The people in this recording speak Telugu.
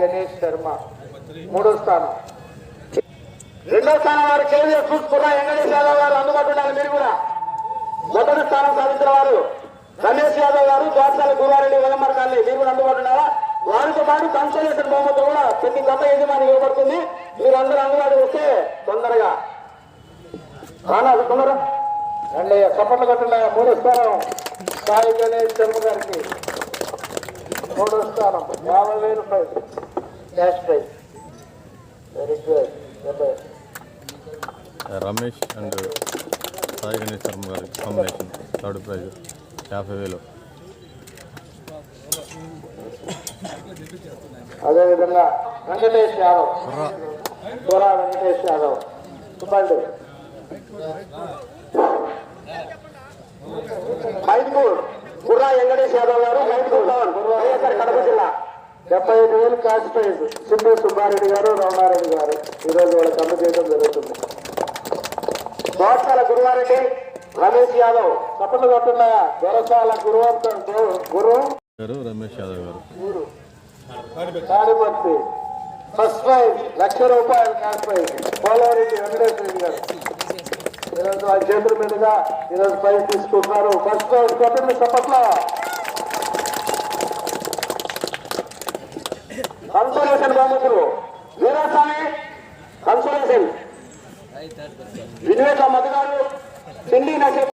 గణేష్ శర్మ మూడో స్థానం. రెండో స్థానం వారు కేవీఎస్ ఫుడ్స్ కుర్రా వెంకటేష్ యాదవ్ గారు అందుబాటులో ఉన్నారు. మీరు కూడా మొదటి స్థానం సాధించిన వారు రమేష్ యాదవ్ గారు, ద్వారసాల గురువారెడ్డి, వలమర్ కాలనీ, మీరు కూడా అందుబాటులో ఉన్నారా? వారితో పాటు కన్సల్టేషన్ బహుమతులు కూడా ప్రతి గత యజమాని ఇవ్వబడుతుంది. మీరు అందరూ అందుబాటు వస్తే తొందరగా తొందరగా అండి. చప్పట్లు కట్టండి. మూడో స్థానం సాయి గణేష్ శర్మ గారికి మూడో స్థానం 50,000 రూపాయలు cash prize. Very good. Ramesh and Sai Ganesh Sharma గారి కాంబినేషన్ థర్డ్ ప్రైజ్ 50,000. అదేవిధంగా వెంకటేష్ యాదవ్, దూరా వెంకటేష్ యాదవ్ సుబ్బండి మైదుకూర్, కుర్రా వెంకటేష్ యాదవ్ గారు మైదుకూర్ టౌన్, వైఎస్ఆర్ కడప జిల్లా 75,000 క్యాష్ ప్రైజ్. సింధు సుబ్బారెడ్డి గారు, రమణారెడ్డి గారు ఈరోజు వాళ్ళకి అందజేయడం జరుగుతుంది. దోసాల గురువారెడ్డి, రమేష్ యాదవ్ చప్పట్లు కొట్టున్నాయా? దొరసాల గురు రమేష్ యాదవ్ గారు తాడిపత్రి ఫస్ట్ ప్రైజ్ 1,00,000 రూపాయలు క్యాష్ ప్రైజ్. పోలవరెడ్డి వెంకటేష్ రెడ్డి గారు ఈరోజు వాళ్ళ చేతుల మీదుగా ఈరోజు ప్రైజ్ తీసుకుంటున్నారు. ఫస్ట్ ప్రైజ్ కొట్టండి చప్పట్లో. కన్సోలేషన్ బహుమతులు వీరాస్వామి కన్సోలేషన్, వివేక మధు గారు, సిండి నక్షత్రం.